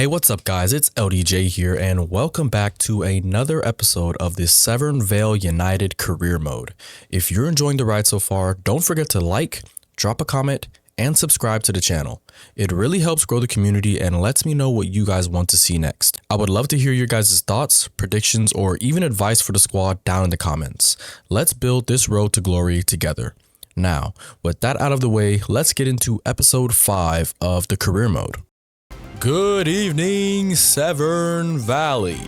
Hey, what's up guys? It's LDJ here and welcome back to another episode of the Severn Vale United career mode. If you're enjoying the ride so far, don't forget to like, drop a comment, and subscribe to the channel. It really helps grow the community and lets me know what you guys want to see next. I would love to hear your guys' thoughts, predictions, or even advice for the squad down in the comments. Let's build this road to glory together. Now, with that out of the way, let's get into episode 5 of the career mode. Good evening, Severn Valley.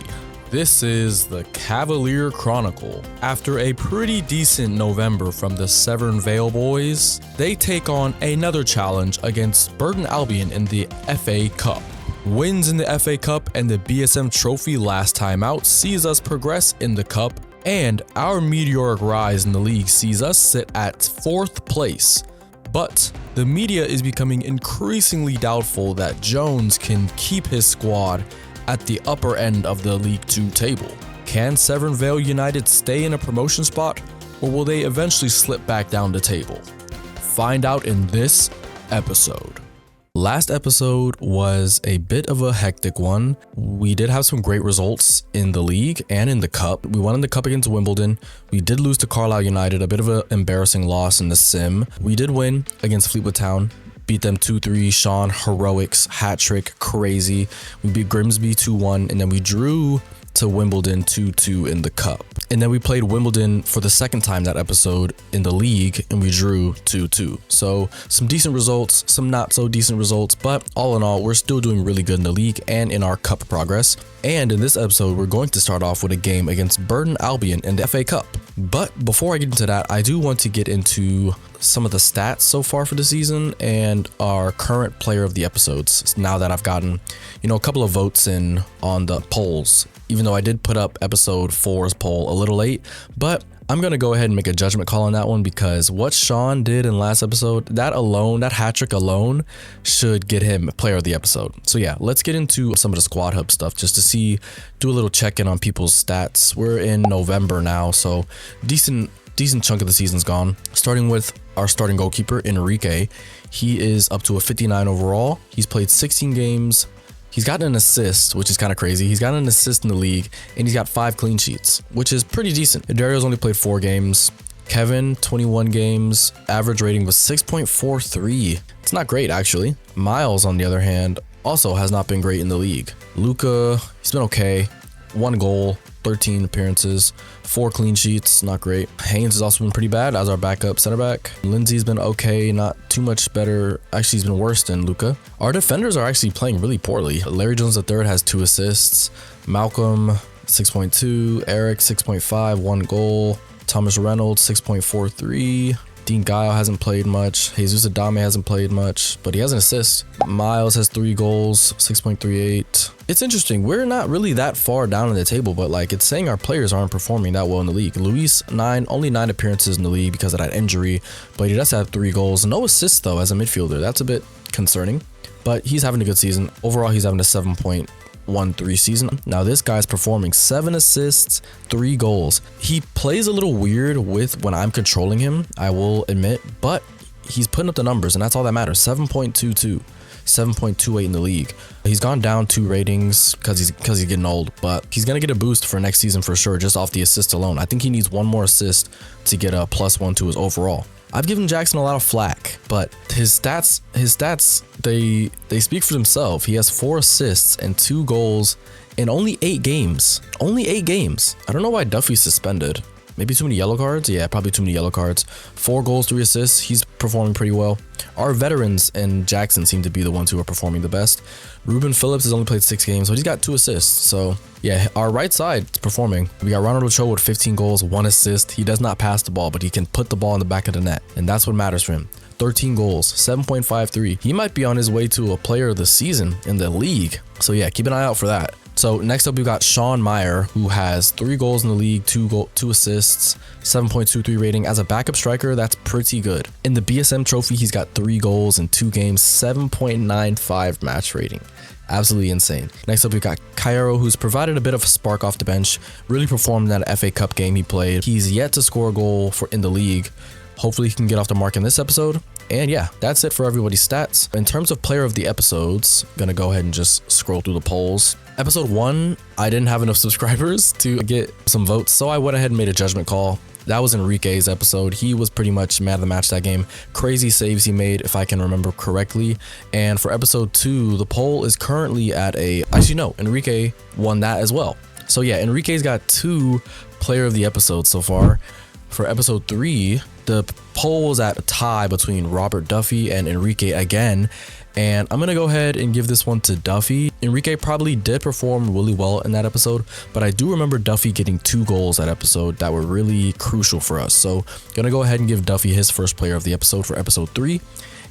This is the Cavalier Chronicle. After a pretty decent November from the Severn Vale boys, they take on another challenge against Burton Albion in the FA Cup. Wins in the FA Cup and the BSM Trophy last time out sees us progress in the cup, and our meteoric rise in the league sees us sit at 4th place. But the media is becoming increasingly doubtful that Jones can keep his squad at the upper end of the League 2 table. Can Severn Vale United stay in a promotion spot, or will they eventually slip back down the table? Find out in this episode. Last episode was a bit of a hectic one. We did have some great results in the league and in the cup. We won in the cup against Wimbledon. We did lose to Carlisle United, a bit of an embarrassing loss in the sim. We did win against Fleetwood Town, beat them 2-3, Sean heroics, hat trick, crazy. We beat Grimsby 2-1, and then we drew to Wimbledon 2-2 in the cup. And then we played Wimbledon for the second time that episode in the league, and we drew 2-2. So some decent results, some not so decent results, but all in all, we're still doing really good in the league and in our cup progress. And in this episode, we're going to start off with a game against Burton Albion in the FA Cup. But before I get into that, I do want to get into some of the stats so far for the season and our current player of the episodes. Now that I've gotten, a couple of votes in on the polls, even though I did put up episode 4's poll a little late, but I'm going to go ahead and make a judgment call on that one because what Sean did in last episode, that hat trick alone should get him player of the episode. So yeah, let's get into some of the squad hub stuff just to do a little check-in on people's stats. We're in November now, so decent chunk of the season's gone. Starting with our starting goalkeeper, Enrique. He is up to a 59 overall. He's played 16 games. He's gotten an assist, which is kind of crazy. He's gotten an assist in the league, and he's got 5 clean sheets, which is pretty decent. Dario's only played 4 games. Kevin, 21 games. Average rating was 6.43. It's not great, actually. Miles, on the other hand, also has not been great in the league. Luca, he's been okay. 1 goal, 13 appearances, 4 clean sheets, not great. Haynes has also been pretty bad as our backup center back. Lindsay's been okay, not too much better. Actually, he's been worse than Luca. Our defenders are actually playing really poorly. Larry Jones III has 2 assists. Malcolm, 6.2. Eric, 6.5, 1 goal. Thomas Reynolds, 6.43. Dean Guile hasn't played much. Jesus Adame hasn't played much, but he has an assist. Miles has 3 goals, 6.38. It's interesting. We're not really that far down in the table, but it's saying our players aren't performing that well in the league. Luis, only 9 appearances in the league because of that injury, but he does have 3 goals. No assists though as a midfielder. That's a bit concerning, but he's having a good season. Overall, he's having a 7.13 season. Now this guy's performing 7 assists, 3 goals. He plays a little weird with when I'm controlling him, I will admit, but he's putting up the numbers and that's all that matters. 7.22, 7.28 in the league. He's gone down 2 ratings because he's getting old, but he's gonna get a boost for next season for sure just off the assist alone. I think he needs 1 more assist to get a +1 to his overall. I've given Jackson a lot of flack, but his stats, they speak for themselves. He has 4 assists and 2 goals in only 8 games. Only 8 games. I don't know why Duffy's suspended. Maybe too many yellow cards? Yeah, probably too many yellow cards. 4 goals, 3 assists. He's performing pretty well. Our veterans and Jackson seem to be the ones who are performing the best. Ruben Phillips has only played 6 games, so he's got 2 assists. So yeah, our right side is performing. We got Ronald Ochoa with 15 goals, 1 assist. He does not pass the ball, but he can put the ball in the back of the net, and that's what matters for him. 13 goals, 7.53. He might be on his way to a player of the season in the league. So yeah, keep an eye out for that. So next up, we've got Sean Meyer, who has 3 goals in the league, 2 assists, 7.23 rating. As a backup striker, that's pretty good. In the BSM Trophy, he's got 3 goals in 2 games, 7.95 match rating. Absolutely insane. Next up, we've got Cairo, who's provided a bit of a spark off the bench, really performed in that FA Cup game he played. He's yet to score a goal in the league, Hopefully he can get off the mark in this episode. And yeah, that's it for everybody's stats. In terms of player of the episodes, gonna go ahead and just scroll through the polls. Episode 1, I didn't have enough subscribers to get some votes, so I went ahead and made a judgment call. That was Enrique's episode. He was pretty much man of the match that game. Crazy saves he made, if I can remember correctly. And for episode 2, the poll is currently at actually no, Enrique won that as well. So yeah, Enrique's got 2 player of the episode so far. For episode 3, the poll was at a tie between Robert Duffy and Enrique again. And I'm going to go ahead and give this one to Duffy. Enrique probably did perform really well in that episode, but I do remember Duffy getting 2 goals that episode that were really crucial for us. So going to go ahead and give Duffy his first player of the episode for episode 3.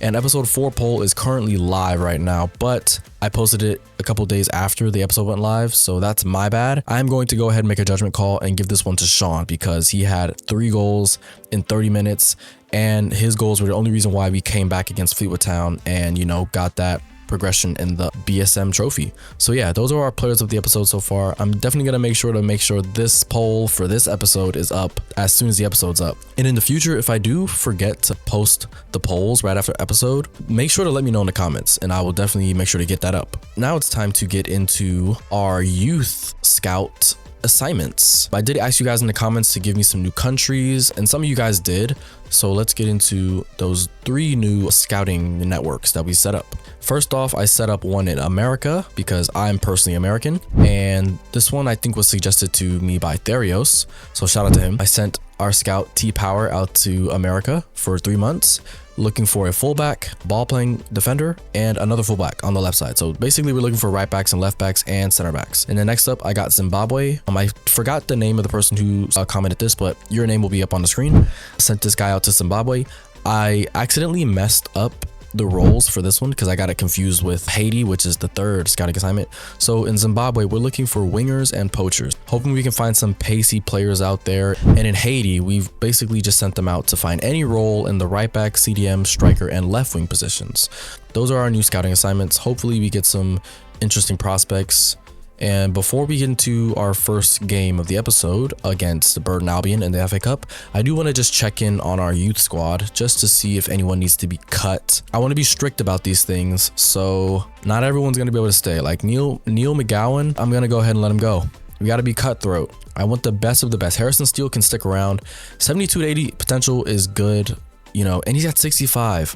And episode 4 poll is currently live right now, but I posted it a couple days after the episode went live, so that's my bad. I'm going to go ahead and make a judgment call and give this one to Sean because he had 3 goals in 30 minutes, and his goals were the only reason why we came back against Fleetwood Town and, you know, got that progression in the BSM trophy. So yeah, those are our players of the episode so far. I'm definitely gonna make sure this poll for this episode is up as soon as the episode's up. And in the future, if I do forget to post the polls right after episode, make sure to let me know in the comments and I will definitely make sure to get that up. Now it's time to get into our youth scout assignments. I did ask you guys in the comments to give me some new countries, and some of you guys did. So let's get into those 3 new scouting networks that we set up. First off, I set up one in America because I'm personally American, and this one I think was suggested to me by Therios, so shout out to him. I sent our scout T Power out to America for 3 months, looking for a fullback, ball playing defender, and another fullback on the left side. So basically we're looking for right backs and left backs and center backs. And then next up I got Zimbabwe. I forgot the name of the person who commented this, but your name will be up on the screen. Sent this guy out to Zimbabwe. I accidentally messed up the roles for this one because I got it confused with Haiti, which is the 3rd scouting assignment. So in Zimbabwe, we're looking for wingers and poachers, hoping we can find some pacey players out there. And in Haiti, we've basically just sent them out to find any role in the right back, CDM, striker, and left wing positions. Those are our new scouting assignments. Hopefully we get some interesting prospects. And before we get into our first game of the episode against Burton Albion in the FA Cup, I do want to just check in on our youth squad just to see if anyone needs to be cut. I want to be strict about these things, so not everyone's going to be able to stay. Like Neil McGowan, I'm going to go ahead and let him go. We got to be cutthroat. I want the best of the best. Harrison Steele can stick around. 72 to 80 potential is good, you know, and he's at 65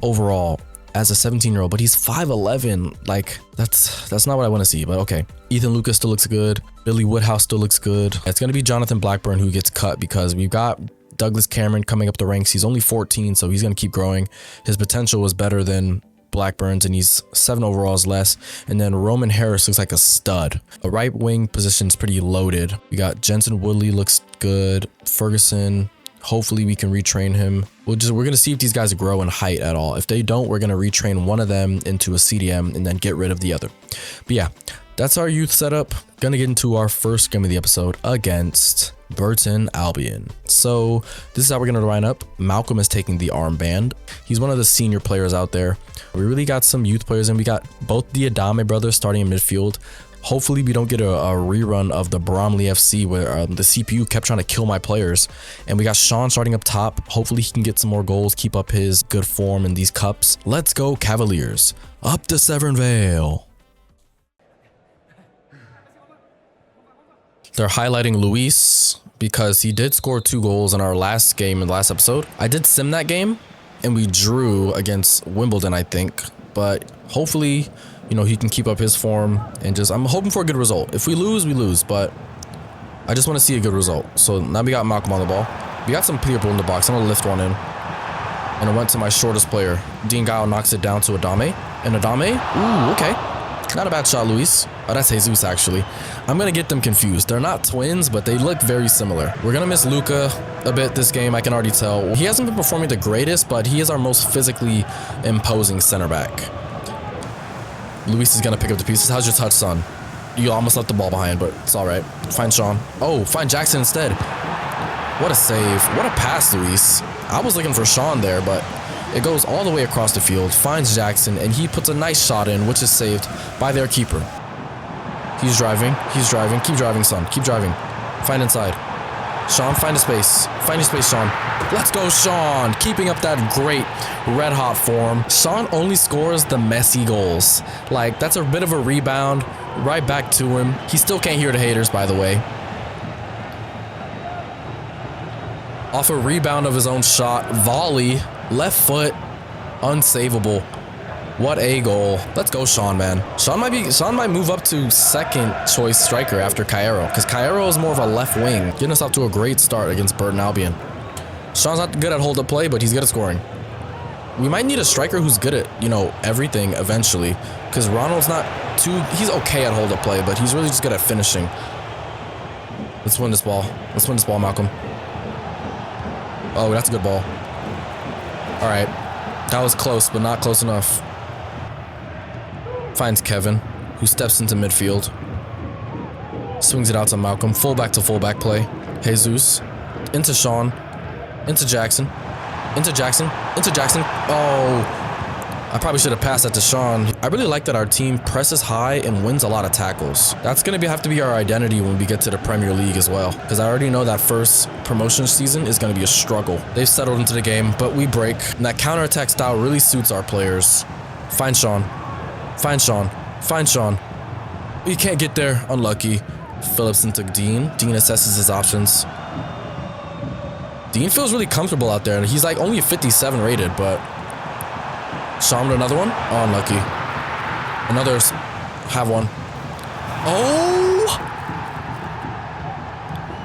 overall as a 17-year-old, but he's 5'11". Like that's not what I want to see, but okay. Ethan Lucas still looks good. Billy Woodhouse still looks good. It's going to be Jonathan Blackburn who gets cut because we've got Douglas Cameron coming up the ranks. He's only 14, so he's going to keep growing. His potential was better than Blackburn's, and he's 7 overalls less. And then Roman Harris looks like a stud. A right wing position is pretty loaded. We got Jensen Woodley looks good. Ferguson, hopefully we can retrain him. We're going to see if these guys grow in height at all. If they don't, we're going to retrain one of them into a CDM and then get rid of the other. But yeah, that's our youth setup. Gonna get into our first game of the episode against Burton Albion. So this is how we're gonna line up. Malcolm is taking the armband. He's one of the senior players out there. We really got some youth players, and we got both the Adame brothers starting in midfield. Hopefully we don't get a rerun of the Bromley FC where the CPU kept trying to kill my players. And we got Sean starting up top. Hopefully he can get some more goals, keep up his good form in these cups. Let's go Cavaliers. Up to Severn Vale. They're highlighting Luis because he did score 2 goals in our last game in the last episode. I did sim that game and we drew against Wimbledon, I think. But hopefully, you know, he can keep up his form and I'm hoping for a good result. If we lose, but I just want to see a good result. So now we got Malcolm on the ball. We got some people in the box. I'm going to lift one in. And it went to my shortest player. Dean Gao knocks it down to Adame. And Adame, ooh, okay. Not a bad shot, Luis. Oh, that's Jesus, actually. I'm going to get them confused. They're not twins, but they look very similar. We're going to miss Luca a bit this game, I can already tell. He hasn't been performing the greatest, but he is our most physically imposing center back. Luis is going to pick up the pieces. How's your touch, son? You almost left the ball behind, but it's all right. Find Sean. Oh, find Jackson instead. What a save. What a pass, Luis. I was looking for Sean there, but it goes all the way across the field, finds Jackson, and he puts a nice shot in, which is saved by their keeper. He's driving. Keep driving, son. Keep driving. Find inside. Sean, find a space. Find your space, Sean. Let's go, Sean. Keeping up that great red hot form. Sean only scores the messy goals. Like, that's a bit of a rebound. Right back to him. He still can't hear the haters, by the way. Off a rebound of his own shot. Volley. Left foot. Unsavable. What a goal. Let's go, Sean, man. Sean might move up to second choice striker after Cairo, because Cairo is more of a left wing. Getting us off to a great start against Burton Albion. Sean's not good at hold up play, but he's good at scoring. We might need a striker who's good at, you know, everything eventually, because Ronald's not too, he's okay at hold up play, but he's really just good at finishing. Let's win this ball. Let's win this ball, Malcolm. Oh, that's a good ball. All right. That was close, but not close enough. Finds Kevin, who steps into midfield. Swings it out to Malcolm. Fullback to fullback play. Jesus. Into Sean. Into Jackson. Into Jackson. Into Jackson. Oh. I probably should have passed that to Sean. I really like that our team presses high and wins a lot of tackles. That's going to have to be our identity when we get to the Premier League as well, because I already know that first promotion season is going to be a struggle. They've settled into the game, but we break. And that counterattack style really suits our players. Find Sean. Find Sean. Find Sean. He can't get there. Unlucky. Phillips into Dean. Dean assesses his options. Dean feels really comfortable out there, and he's like only a 57 rated, but Sean with another one. Oh, unlucky. Another. Have one. Oh!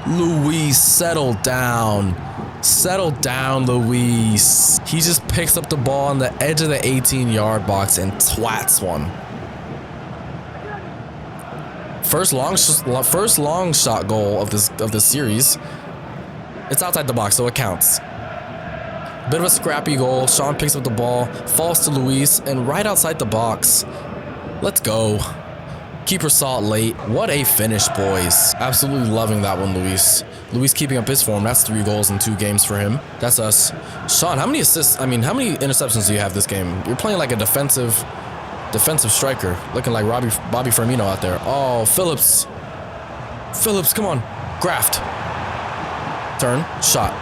Luis, settle down. Settle down, Luis. He just picks up the ball on the edge of the 18-yard box and twats one. First long shot goal of this series. It's outside the box, so it counts. Bit of a scrappy goal. Sean picks up the ball, falls to Luis, and right outside the box. Let's go. Keeper saw it late. What a finish, boys. Absolutely loving that one, Luis. Luis keeping up his form. That's 3 goals in 2 games for him. That's us. Sean, how many assists? I mean, how many interceptions do you have this game? You're playing like a defensive striker. Looking like Bobby Firmino out there. Oh, Phillips. Phillips, come on. Graft. Turn. Shot.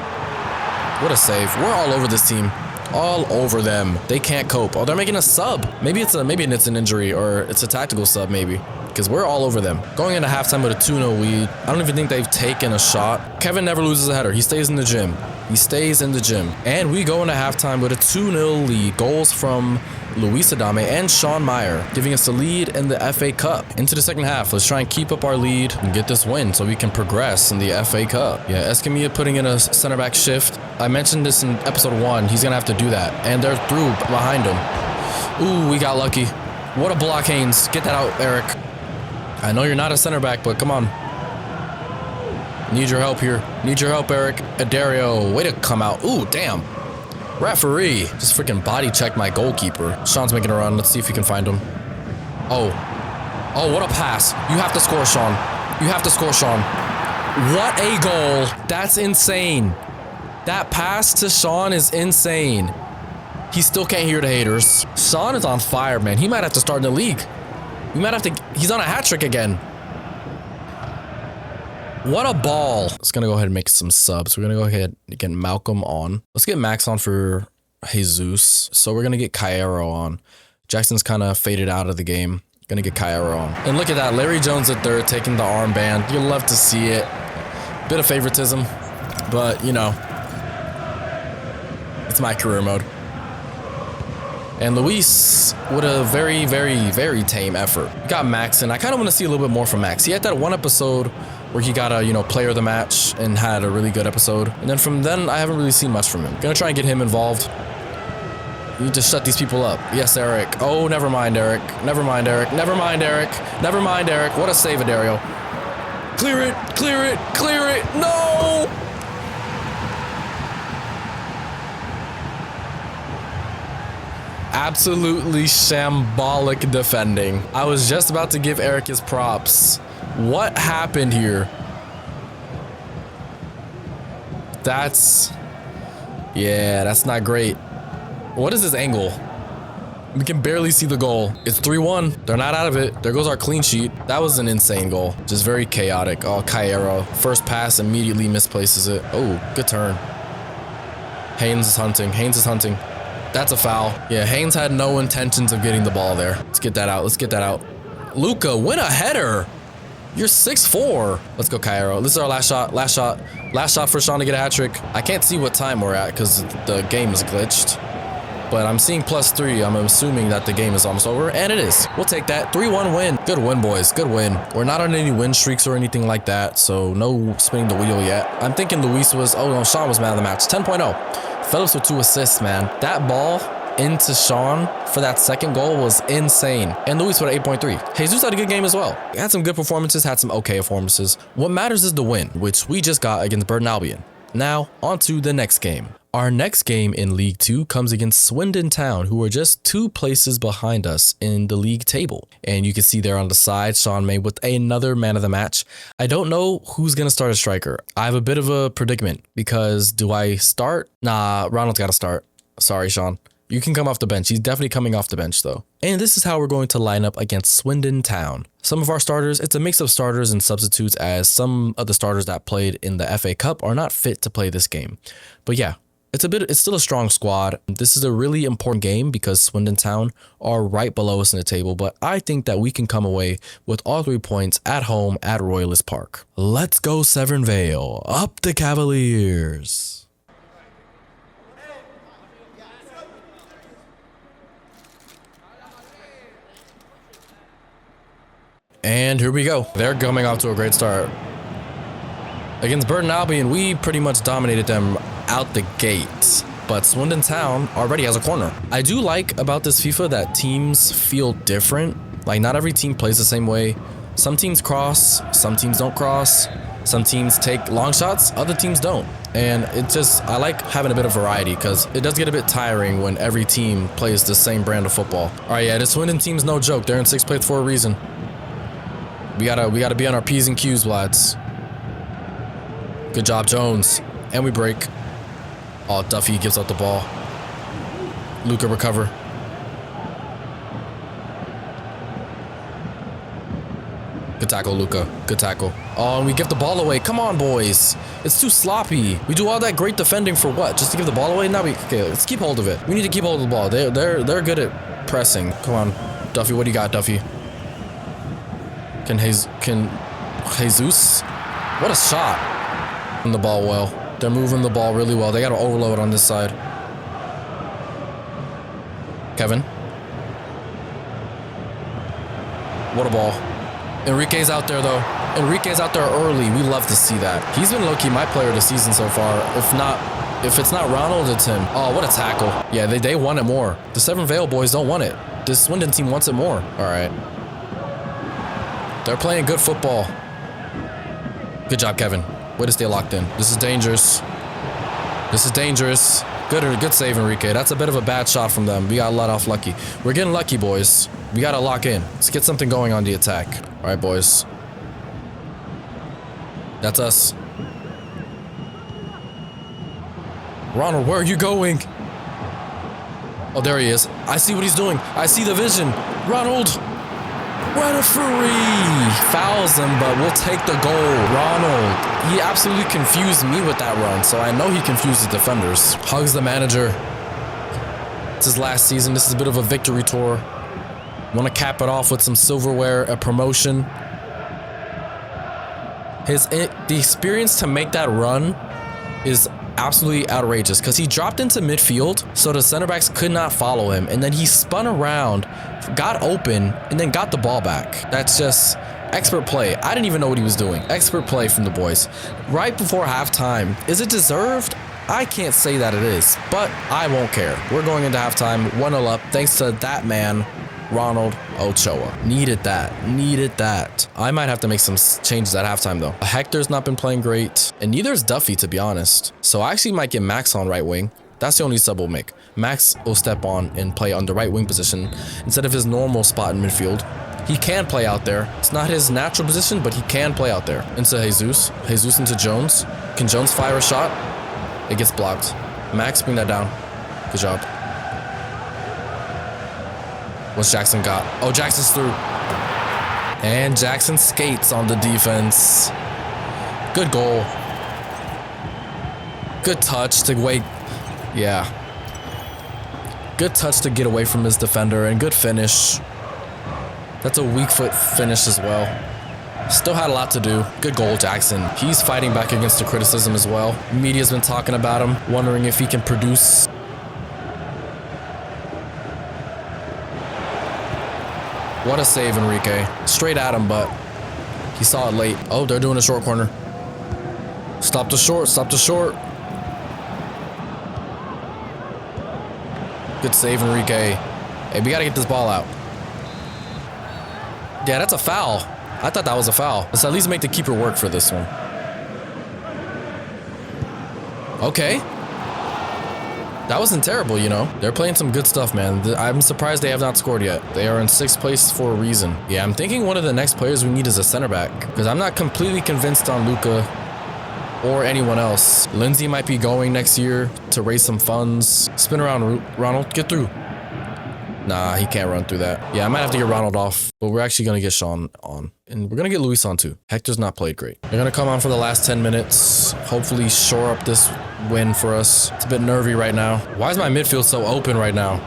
What a save. We're all over this team. All over them. They can't cope. Oh, they're making a sub. Maybe it's an injury, or it's a tactical sub maybe, because we're all over them. Going into halftime with a 2-0 lead. I don't even think they've taken a shot. Kevin never loses a header. He stays in the gym. He stays in the gym. And we go into halftime with a 2-0 lead. Goals from Luis Adame and Sean Meyer, giving us the lead in the FA Cup. Into the second half, let's try and keep up our lead and get this win so we can progress in the FA Cup. Yeah, Escamilla putting in a center back shift. I mentioned this in episode 1. He's gonna have to do that. And they're through behind him. Ooh, we got lucky. What a block, Haynes. Get that out, Eric. I know you're not a center back, but come on. Need your help here. Need your help, Eric. Adario, way to come out. Ooh, damn. Referee just freaking body checked my goalkeeper. Sean's making a run. Let's see if we can find him. Oh, what a pass. You have to score, Sean. You have to score, Sean. What a goal. That's insane. That pass to Sean is insane. He still can't hear the haters. Sean is on fire, man. He might have to start in the league. We might have to. He's on a hat trick again. What a ball. Let's gonna go ahead and make some subs. We're gonna go ahead and get Malcolm on. Let's get Max on for Jesus. So we're gonna get Cairo on. Jackson's kind of faded out of the game. Gonna get Cairo on. And look at that, Larry Jones III taking the armband. You'll love to see it. Bit of favoritism, but you know, it's my career mode. And Luis with a very, very, very tame effort. We got Max, and I kind of want to see a little bit more from Max. He had that one episode where he got a, you know, player of the match and had a really good episode. And then from then, I haven't really seen much from him. Gonna try and get him involved. We need to shut these people up. Yes, Eric. Oh, never mind, Eric. Never mind, Eric. Never mind, Eric. Never mind, Eric. What a save, Adario. Clear it. Clear it. Clear it. No! Absolutely shambolic defending. I was just about to give Eric his props. What happened here? Yeah, that's not great. What is his angle? We can barely see the goal. It's 3-1. They're not out of it. There goes our clean sheet. That was an insane goal. Just very chaotic. Oh, Cairo. First pass immediately misplaces it. Oh, good turn. Haynes is hunting. Haynes is hunting. That's a foul. Yeah, Haynes had no intentions of getting the ball there. Let's get that out. Let's get that out. Luca, win a header. You're 6'4". Let's go, Cairo. This is our last shot. Last shot. Last shot for Sean to get a hat trick. I can't see what time we're at because the game is glitched. But I'm seeing +3. I'm assuming that the game is almost over. And it is. We'll take that. 3-1 win. Good win, boys. Good win. We're not on any win streaks or anything like that. So no spinning the wheel yet. I'm thinking Luis was... Oh, no. Sean was man of the match. 10.0. Phillips with 2 assists, man. That ball into Sean for that second goal was insane. And Luis with 8.3. Jesus had a good game as well. He had some good performances, had some okay performances. What matters is the win, which we just got against Burton Albion. Now, on to the next game. Our next game in League 2 comes against Swindon Town, who are just 2 places behind us in the league table. And you can see there on the side, Sean May with another man of the match. I don't know who's going to start a striker. I have a bit of a predicament because do I start? Nah, Ronald's got to start. Sorry, Sean. You can come off the bench. He's definitely coming off the bench, though. And this is how we're going to line up against Swindon Town. Some of our starters, it's a mix of starters and substitutes, as some of the starters that played in the FA Cup are not fit to play this game. But yeah, it's still a strong squad. This is a really important game because Swindon Town are right below us in the table, but I think that we can come away with all 3 points at home at Royalist Park. Let's go, Severn Vale. Up the Cavaliers. And here we go. They're coming off to a great start. Against Burton Albion, we pretty much dominated them out the gate. But Swindon Town already has a corner. I do like about this FIFA that teams feel different. Like, not every team plays the same way. Some teams cross, some teams don't cross. Some teams take long shots, other teams don't. And I like having a bit of variety because it does get a bit tiring when every team plays the same brand of football. All right, yeah, the Swindon team's no joke. They're in 6th place for a reason. We gotta be on our P's and Q's, lads. Good job, Jones. And we break. Oh, Duffy gives up the ball. Luca recover. Good tackle, Luca. Good tackle. Oh, and we give the ball away. Come on, boys. It's too sloppy. We do all that great defending for what? Just to give the ball away? Now okay, let's keep hold of it. We need to keep hold of the ball. They're good at pressing. Come on, Duffy. What do you got, Duffy? Can Jesus? What a shot. The ball well. They're moving the ball really well. They got to overload on this side. Kevin. What a ball. Enrique's out there, though. Enrique's out there early. We love to see that. He's been low-key my player of the season so far. If it's not Ronald, it's him. Oh, what a tackle. Yeah, they want it more. The Severn Vale boys don't want it. This Swindon team wants it more. All right. They're playing good football. Good job, Kevin. Way to stay locked in. This is dangerous. This is dangerous. Good save, Enrique. That's a bit of a bad shot from them. We got let off lucky. We're getting lucky, boys. We got to lock in. Let's get something going on the attack. All right, boys. That's us. Ronald, where are you going? Oh, there he is. I see what he's doing. I see the vision. Ronald. Referee fouls him, but we'll take the goal. Ronald, he absolutely confused me with that run, so I know he confused the defenders. Hugs the manager. It's his last season. This is a bit of a victory tour. Want to cap it off with some silverware, a promotion. The experience to make that run is absolutely outrageous because he dropped into midfield so the center backs could not follow him, and then he spun around, got open, and then got the ball back. That's just expert play. I didn't even know what he was doing. Expert play from the boys. Right before halftime. Is it deserved? I can't say that it is, but I won't care. We're going into halftime 1-0 up thanks to that man, Ronald Ochoa. Needed that. I might have to make some changes at halftime though. Hector's not been playing great, and neither's Duffy, to be honest. So I actually might get Max on right wing. That's the only sub we'll make. Max will step on and play on the right wing position instead of his normal spot in midfield. He can play out there. It's not his natural position, but he can play out there. Into Jesus. Jesus into Jones. Can Jones fire a shot? It gets blocked. Max, bring that down. Good job. What's Jackson got? Oh, Jackson's through. And Jackson skates on the defense. Good goal. Good touch to wait. Yeah. Good touch to get away from his defender and good finish. That's a weak foot finish as well. Still had a lot to do. Good goal, Jackson. He's fighting back against the criticism as well. Media's been talking about him, wondering if he can produce. What a save, Enrique. Straight at him, but he saw it late. Oh, they're doing a short corner. Stop the short, stop the short. Good save, Enrique. Hey, we gotta get this ball out. Yeah, that's a foul. I thought that was a foul. Let's at least make the keeper work for this one. Okay. That wasn't terrible, you know. They're playing some good stuff, man. I'm surprised they have not scored yet. They are in 6th place for a reason. Yeah, I'm thinking one of the next players we need is a center back, because I'm not completely convinced on Luca or anyone else. Lindsay might be going next year to raise some funds. Spin around, Ronald. Get through. Nah, he can't run through that. Yeah, I might have to get Ronald off, but we're actually going to get Sean on. And we're going to get Luis on too. Hector's not played great. They're going to come on for the last 10 minutes. Hopefully shore up this win for us. It's a bit nervy right now. Why is my midfield so open right now?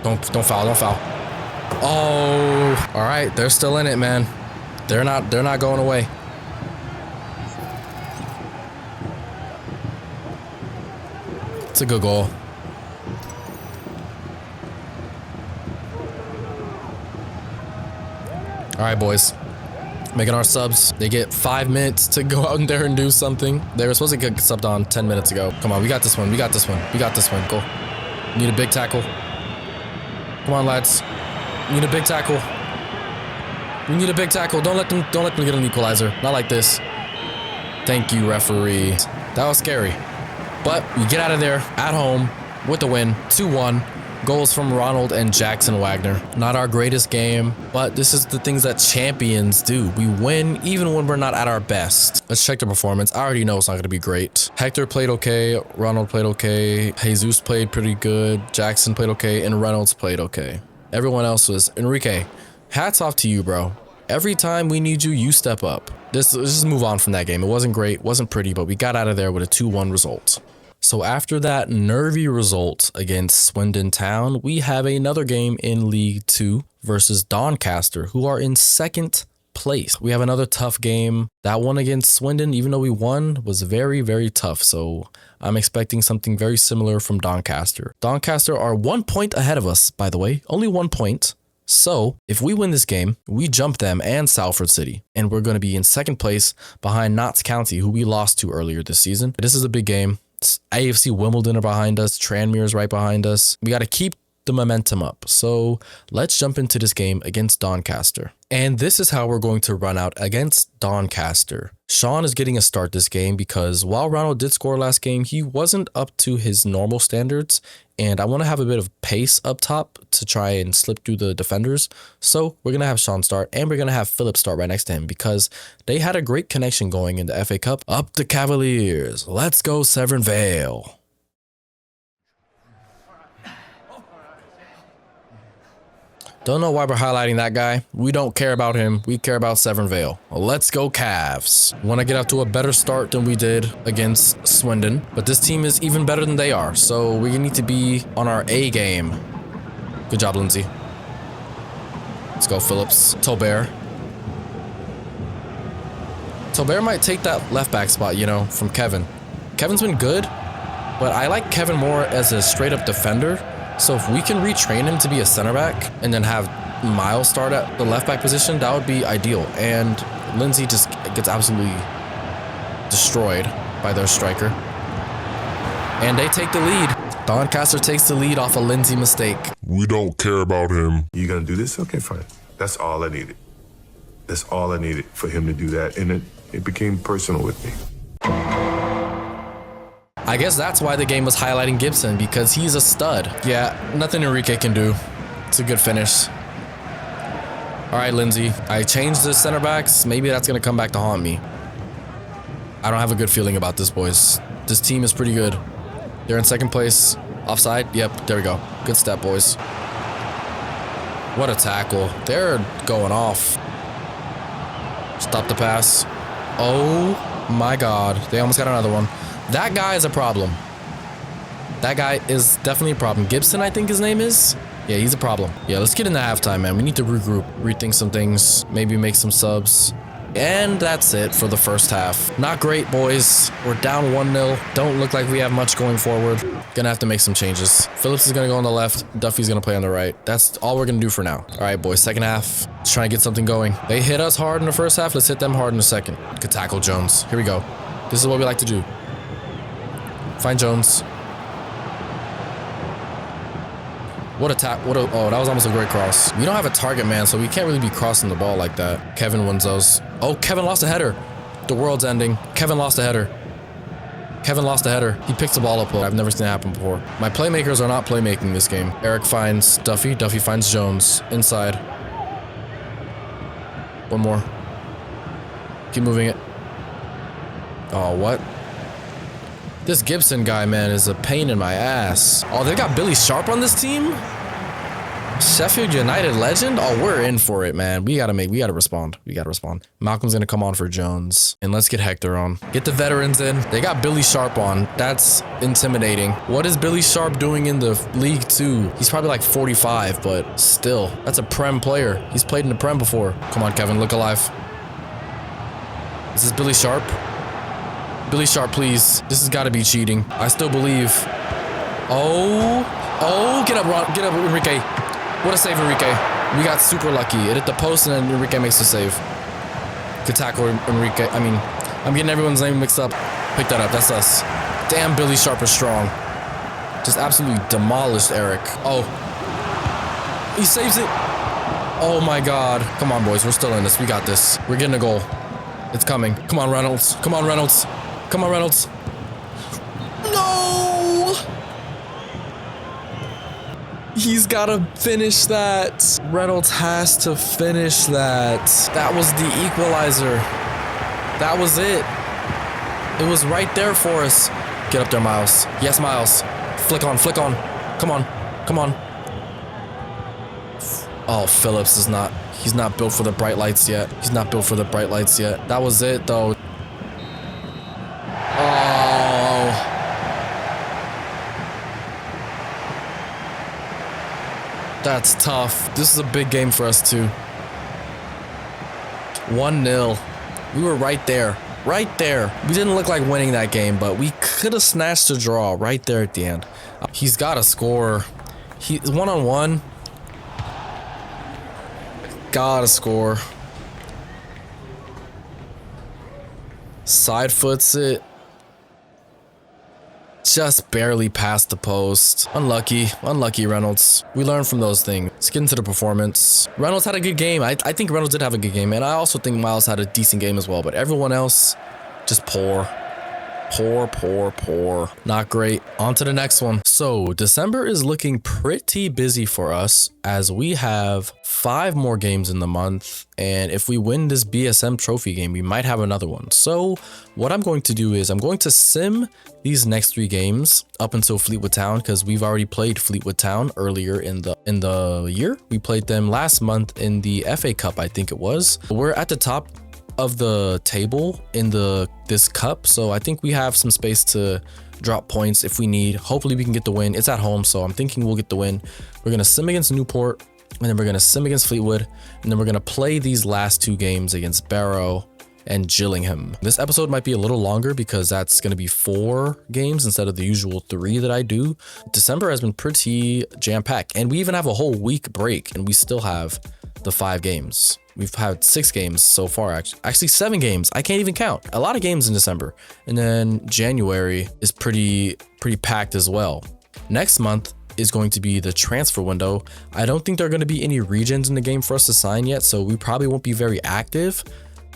Don't foul, don't foul. Oh, all right. They're still in it, man. They're not going away. It's a good goal. All right, boys. Making our subs. They get 5 minutes to go out in there and do something. They were supposed to get subbed on 10 minutes ago. Come on, we got this one. We got this one. We got this one. Go. Need a big tackle. Come on, lads. Need a big tackle. We need a big tackle. Don't let them get an equalizer. Not like this. Thank you, referee. That was scary. But we get out of there at home with the win. 2-1. Goals from Ronald and Jackson Wagner. Not our greatest game, but this is the things that champions do. We win even when we're not at our best. Let's check the performance. I already know it's not going to be great. Hector played okay. Ronald played okay. Jesus played pretty good. Jackson played okay. And Reynolds played okay. Everyone else was... Enrique, hats off to you, bro. Every time we need you, you step up. Let's just move on from that game. It wasn't great, wasn't pretty, but we got out of there with a 2-1 result. So after that nervy result against Swindon Town, we have another game in League 2 versus Doncaster, who are in 2nd place. We have another tough game. That one against Swindon, even though we won, was very, very tough. So I'm expecting something very similar from Doncaster. Doncaster are 1 point ahead of us, by the way, only 1 point. So if we win this game, we jump them and Salford City, and we're going to be in 2nd place behind Notts County, who we lost to earlier this season. This is a big game. AFC Wimbledon are behind us. Tranmere's right behind us. We got to keep the momentum up. So let's jump into this game against Doncaster. And this is how we're going to run out against Doncaster. Sean is getting a start this game because while Ronald did score last game, he wasn't up to his normal standards. And I want to have a bit of pace up top to try and slip through the defenders. So we're going to have Sean start and we're going to have Philip start right next to him because they had a great connection going in the FA Cup. Up the Cavaliers. Let's go Severn Vale. Don't know why we're highlighting that guy. We don't care about him. We care about Severn Vale. Let's go Cavs. Want to get out to a better start than we did against Swindon, but this team is even better than they are. So we need to be on our A game. Good job, Lindsay. Let's go Phillips. Tobert. Tobert might take that left back spot, you know, from Kevin. Kevin's been good, but I like Kevin more as a straight up defender. So if we can retrain him to be a center back and then have Miles start at the left back position, that would be ideal. And Lindsay just gets absolutely destroyed by their striker. And they take the lead. Doncaster takes the lead off a Lindsay mistake. We don't care about him. You gonna do this? Okay, fine. That's all I needed. That's all I needed for him to do that. And it became personal with me. I guess that's why the game was highlighting Gibson, because he's a stud. Yeah, nothing Enrique can do. It's a good finish. All right, Lindsay. I changed the center backs. Maybe that's going to come back to haunt me. I don't have a good feeling about this, boys. This team is pretty good. They're in 2nd place. Offside? Yep, there we go. Good step, boys. What a tackle. They're going off. Stop the pass. Oh my God. They almost got another one. That guy is a problem. That guy is definitely a problem. Gibson, I think his name is. Yeah, he's a problem. Yeah, let's get into halftime, man. We need to regroup, rethink some things, maybe make some subs. And that's it for the first half. Not great, boys. We're down 1-0. Don't look like we have much going forward. Gonna have to make some changes. Phillips is gonna go on the left. Duffy's gonna play on the right. That's all we're gonna do for now. All right, boys, second half. Let's try and get something going. They hit us hard in the first half. Let's hit them hard in the second. Good tackle, Jones. Here we go. This is what we like to do. Find Jones. What a tap. Oh, that was almost a great cross. We don't have a target man, so we can't really be crossing the ball like that. Kevin wins those. Oh, Kevin lost a header. The world's ending. Kevin lost a header. Kevin lost a header. He picks the ball up. I've never seen it happen before. My playmakers are not playmaking this game. Eric finds Duffy. Duffy finds Jones. Inside. One more. Keep moving it. Oh, what? This Gibson guy, man, is a pain in my ass. Oh, they got Billy Sharp on this team? Sheffield United legend? Oh, we're in for it, man. We gotta respond. We gotta respond. Malcolm's gonna come on for Jones. And let's get Hector on. Get the veterans in. They got Billy Sharp on. That's intimidating. What is Billy Sharp doing in the League 2? He's probably like 45, but still. That's a Prem player. He's played in the Prem before. Come on, Kevin, look alive. Is this Billy Sharp? Billy Sharp, please. This has got to be cheating. I still believe. Oh, get up, Enrique. What a save, Enrique. We got super lucky. It hit the post and then Enrique makes the save. Good tackle, Enrique. I mean, I'm getting everyone's name mixed up. Pick that up, that's us. Damn, Billy Sharp is strong. Just absolutely demolished Eric. Oh, he saves it. Oh my God. Come on, boys, we're still in this. We got this. We're getting a goal. It's coming. Come on, Reynolds. Come on, Reynolds. Come on, Reynolds. No! He's got to finish that. Reynolds has to finish that. That was the equalizer. That was it. It was right there for us. Get up there, Miles. Yes, Miles. Flick on, flick on. Come on, come on. Oh, Phillips is not. He's not built for the bright lights yet. He's not built for the bright lights yet. That was it, though. Oh. That's tough. This is a big game for us, too. 1-0. We were right there. Right there. We didn't look like winning that game, but we could have snatched a draw right there at the end. He's got to score. He's one-on-one. Gotta score. Side foots it. Just barely past the post. Unlucky. Unlucky, Reynolds. We learn from those things. Let's get into the performance. Reynolds had a good game. I think Reynolds did have a good game. And I also think Miles had a decent game as well. But everyone else, just poor. Poor. Not great. On to the next one. So December is looking pretty busy for us as we have 5 more games in the month. And if we win this BSM trophy game, we might have another one. So what I'm going to do is I'm going to sim these next 3 games up until Fleetwood Town, because we've already played Fleetwood Town earlier in the year. We played them last month in the FA Cup, I think it was. We're at the top of the table in this cup, so I think we have some space to drop points if we need. Hopefully we can get the win. It's at home, so I'm thinking we'll get the win. We're gonna sim against Newport, and then we're gonna sim against Fleetwood, and then we're gonna play these last 2 games against Barrow and Gillingham. This episode might be a little longer because that's gonna be 4 games instead of the usual 3 that I do. December has been pretty jam-packed, and we even have a whole week break, and we still have the 5 games. We've had 6 games so far, actually 7 games. I can't even count. A lot of games in December. And then January is pretty packed as well. Next month is going to be the transfer window. I don't think there are going to be any regions in the game for us to sign yet, so we probably won't be very active.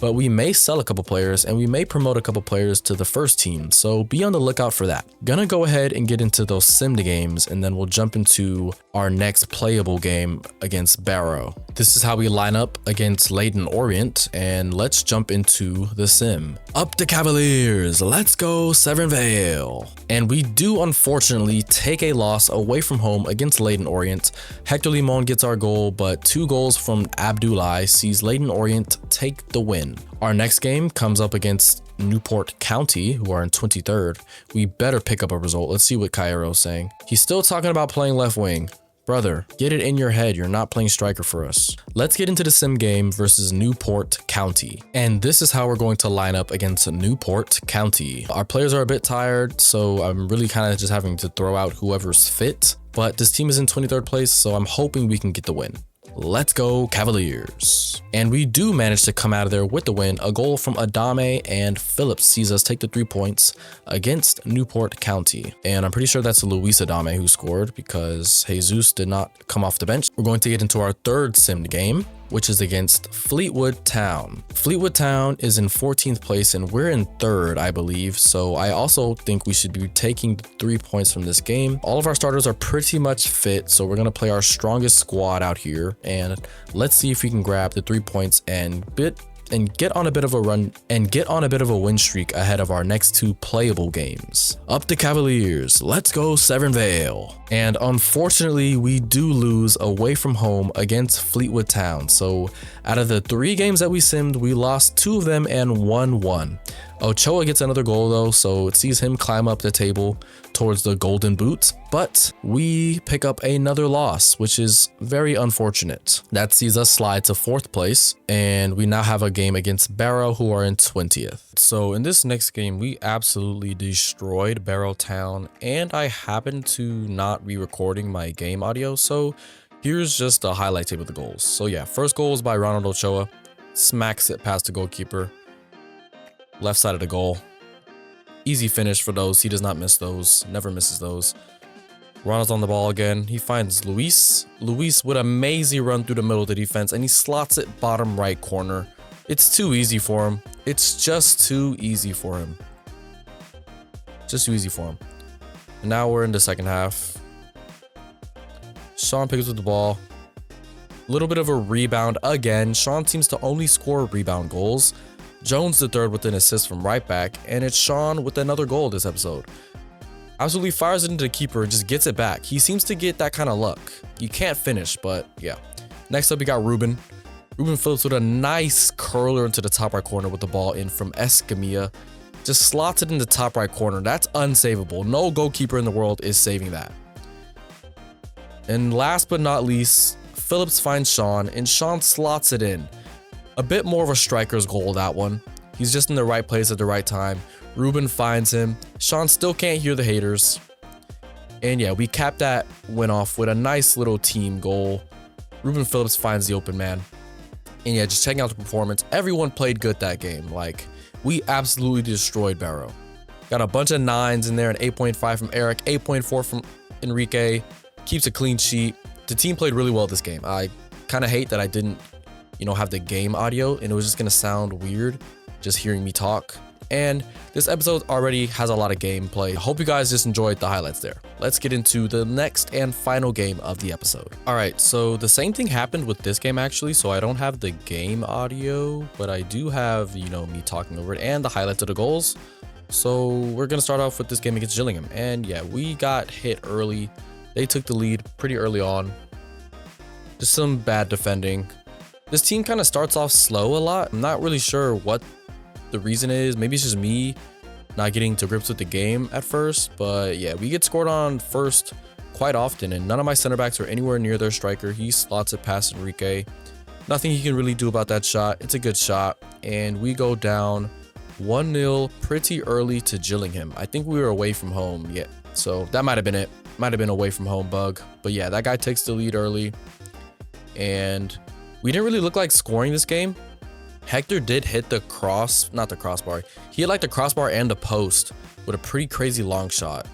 But we may sell a couple players and we may promote a couple players to the first team. So be on the lookout for that. Gonna go ahead and get into those simmed games, and then we'll jump into our next playable game against Barrow. This is how we line up against Leyton Orient, and let's jump into the sim. Up the Cavaliers, let's go Severn Vale. And we do unfortunately take a loss away from home against Leyton Orient. Hector Limon gets our goal, but 2 goals from Abdullah sees Leyton Orient take the win. Our next game comes up against Newport County, who are in 23rd. We better pick up a result. Let's see what Cairo's saying. He's still talking about playing left wing. Brother, get it in your head. You're not playing striker for us. Let's get into the sim game versus Newport County. And this is how we're going to line up against Newport County. Our players are a bit tired, so I'm really kind of just having to throw out whoever's fit. But this team is in 23rd place, so I'm hoping we can get the win. Let's go Cavaliers. And we do manage to come out of there with the win. A goal from Adame, and Phillips sees us take the 3 points against Newport County. And I'm pretty sure that's Luis Adame who scored because Jesus did not come off the bench. We're going to get into our third simmed game, which is against Fleetwood Town. Fleetwood Town is in 14th place and we're in 3rd, I believe. So I also think we should be taking 3 points from this game. All of our starters are pretty much fit, so we're going to play our strongest squad out here. And let's see if we can grab the 3 points and get on a bit of a run and get on a bit of a win streak ahead of our next 2 playable games. Up the Cavaliers, let's go Severn Vale. And unfortunately, we do lose away from home against Fleetwood Town. So out of the 3 games that we simmed, we lost 2 of them and won 1. Ochoa gets another goal though, so it sees him climb up the table towards the golden boot, but we pick up another loss, which is very unfortunate. That sees us slide to 4th place, and we now have a game against Barrow, who are in 20th. So in this next game, we absolutely destroyed Barrow Town, and I happen to not be recording my game audio, so here's just a highlight tape of the goals. So yeah, first goal was by Ronald Ochoa, smacks it past the goalkeeper. Left side of the goal. Easy finish for those. He does not miss those. Never misses those. Ronald's on the ball again. He finds Luis. Luis with a mazy run through the middle of the defense, and he slots it bottom right corner. It's too easy for him. It's just too easy for him. Just too easy for him. And now we're in the second half. Sean picks up the ball. A little bit of a rebound again. Sean seems to only score rebound goals. Jones the third with an assist from right back, and it's Sean with another goal this episode. Absolutely fires it into the keeper and just gets it back. He seems to get that kind of luck. You can't finish, but yeah. Next up, we got Ruben. Ruben Phillips with a nice curler into the top right corner with the ball in from Escamilla. Just slots it in the top right corner. That's unsavable. No goalkeeper in the world is saving that. And last but not least, Phillips finds Sean, and Sean slots it in. A bit more of a striker's goal, that one. He's just in the right place at the right time. Ruben finds him. Sean still can't hear the haters. And yeah, we capped that win off with a nice little team goal. Ruben Phillips finds the open man. And yeah, just checking out the performance. Everyone played good that game. Like, we absolutely destroyed Barrow. Got a bunch of 9s in there, an 8.5 from Eric, 8.4 from Enrique. Keeps a clean sheet. The team played really well this game. I kind of hate that I didn't have the game audio, and it was just gonna sound weird just hearing me talk. And this episode already has a lot of gameplay. Hope you guys just enjoyed the highlights there. Let's get into the next and final game of the episode. All right, so the same thing happened with this game actually. So I don't have the game audio, but I do have, me talking over it and the highlights of the goals. So we're gonna start off with this game against Gillingham. And yeah, we got hit early. They took the lead pretty early on. Just some bad defending. This team kind of starts off slow a lot. I'm not really sure what the reason is. Maybe it's just me not getting to grips with the game at first. But yeah, we get scored on first quite often, and none of my center backs are anywhere near their striker. He slots it past Enrique. Nothing he can really do about that shot. It's a good shot, and we go down 1-0 pretty early to Gillingham. I think we were away from home. Yeah, so that might have been it. Might have been away from home bug. But yeah, that guy takes the lead early, and we didn't really look like scoring this game. Hector did hit the crossbar. He hit like the crossbar and the post with a pretty crazy long shot.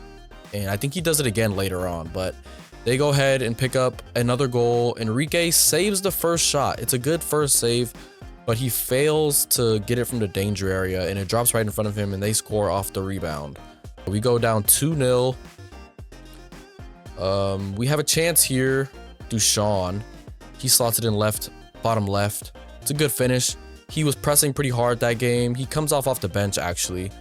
And I think he does it again later on, but they go ahead and pick up another goal. Enrique saves the first shot. It's a good first save, but he fails to get it from the danger area, and it drops right in front of him, and they score off the rebound. We go down 2-0. We have a chance here. Duchan. He slots it in left, bottom left. It's a good finish. He was pressing pretty hard that game. He comes off the bench actually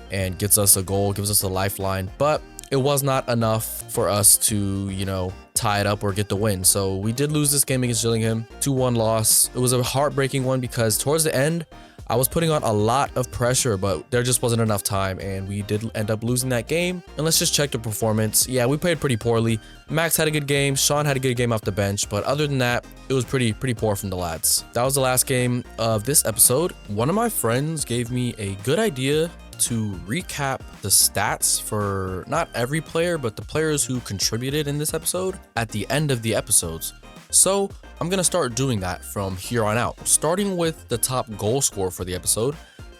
and gets us a goal, gives us a lifeline, but it was not enough for us to, tie it up or get the win. So we did lose this game against Gillingham, 2-1 loss. It was a heartbreaking one because towards the end, I was putting on a lot of pressure, but there just wasn't enough time, and we did end up losing that game. And let's just check the performance. Yeah, we played pretty poorly. Max had a good game. Sean had a good game off the bench, but other than that, it was pretty poor from the lads. That was the last game of this episode. One of my friends gave me a good idea to recap the stats for not every player, but the players who contributed in this episode at the end of the episodes. So I'm going to start doing that from here on out, starting with the top goal scorer for the episode.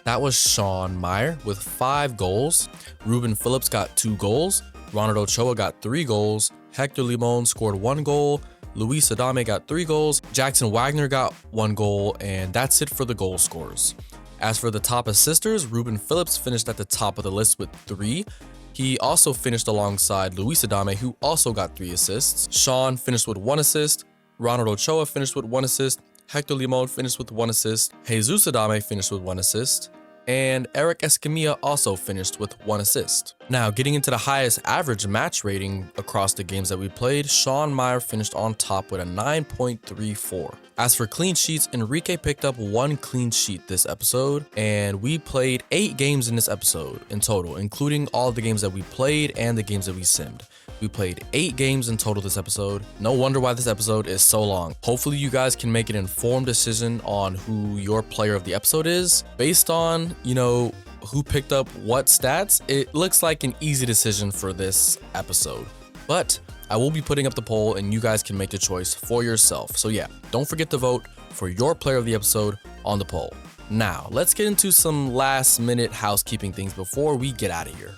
That was Sean Meyer with 5 goals. Ruben Phillips got 2 goals. Ronald Ochoa got 3 goals. Hector Limon scored 1 goal. Luis Adame got 3 goals. Jackson Wagner got 1 goal. And that's it for the goal scorers. As for the top assisters, Ruben Phillips finished at the top of the list with 3. He also finished alongside Luis Adame, who also got 3 assists. Sean finished with 1 assist. Ronald Ochoa finished with 1 assist. Hector Limon finished with 1 assist. Jesus Adame finished with 1 assist. And Eric Escamilla also finished with 1 assist. Now, getting into the highest average match rating across the games that we played, Sean Meyer finished on top with a 9.34. As for clean sheets, Enrique picked up 1 clean sheet this episode, and we played 8 games in this episode in total, including all the games that we played and the games that we simmed. We played 8 games in total this episode. No wonder why this episode is so long. Hopefully you guys can make an informed decision on who your player of the episode is based on, who picked up what stats. It looks like an easy decision for this episode, but I will be putting up the poll and you guys can make the choice for yourself. So yeah, don't forget to vote for your player of the episode on the poll. Now, let's get into some last minute housekeeping things before we get out of here.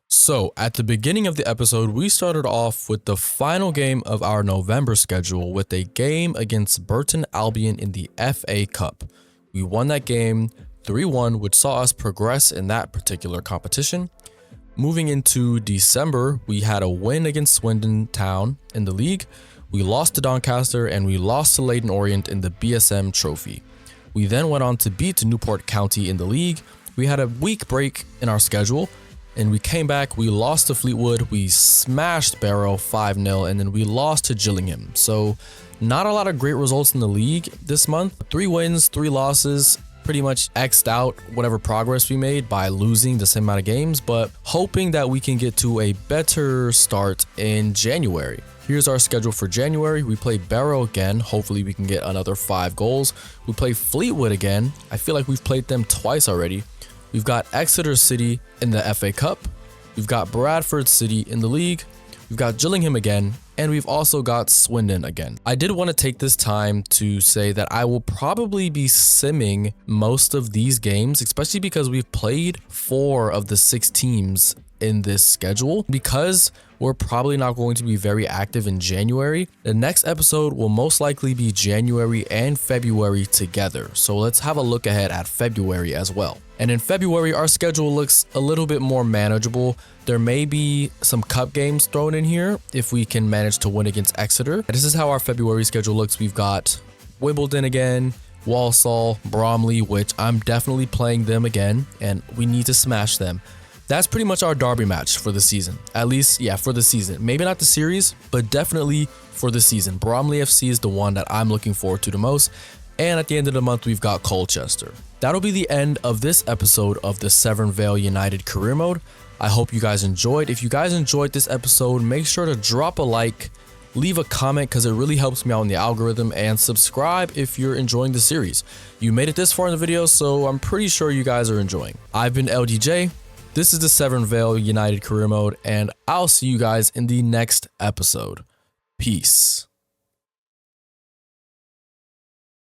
So at the beginning of the episode, we started off with the final game of our November schedule with a game against Burton Albion in the FA Cup. We won that game 3-1, which saw us progress in that particular competition. Moving into December, we had a win against Swindon Town in the league. We lost to Doncaster and we lost to Leyton Orient in the BSM Trophy. We then went on to beat Newport County in the league. We had a week break in our schedule and we came back. We lost to Fleetwood. We smashed Barrow 5-0 and then we lost to Gillingham. So not a lot of great results in the league this month. 3 wins, 3 losses. Pretty much X'd out whatever progress we made by losing the same amount of games, but hoping that we can get to a better start in January. Here's our schedule for January. We play Barrow again. Hopefully we can get another 5 goals. We play Fleetwood again. I feel like we've played them twice already. We've got Exeter City in the FA Cup. We've got Bradford City in the league. We've got Gillingham again, and we've also got Swindon again. I did want to take this time to say that I will probably be simming most of these games, especially because we've played 4 of the 6 teams in this schedule. Because we're probably not going to be very active in January, the next episode will most likely be January and February together. So let's have a look ahead at February as well. And in February, our schedule looks a little bit more manageable. There may be some cup games thrown in here if we can manage to win against Exeter. This is how our February schedule looks. We've got Wimbledon again, Walsall, Bromley, which I'm definitely playing them again, and we need to smash them. That's pretty much our derby match for the season. At least, yeah, for the season. Maybe not the series, but definitely for the season. Bromley FC is the one that I'm looking forward to the most. And at the end of the month, we've got Colchester. That'll be the end of this episode of the Severn Vale United Career Mode. I hope you guys enjoyed. If you guys enjoyed this episode, make sure to drop a like, leave a comment because it really helps me out in the algorithm, and subscribe if you're enjoying the series. You made it this far in the video, so I'm pretty sure you guys are enjoying. I've been LDJ. This is the Severn Vale United Career Mode, and I'll see you guys in the next episode. Peace.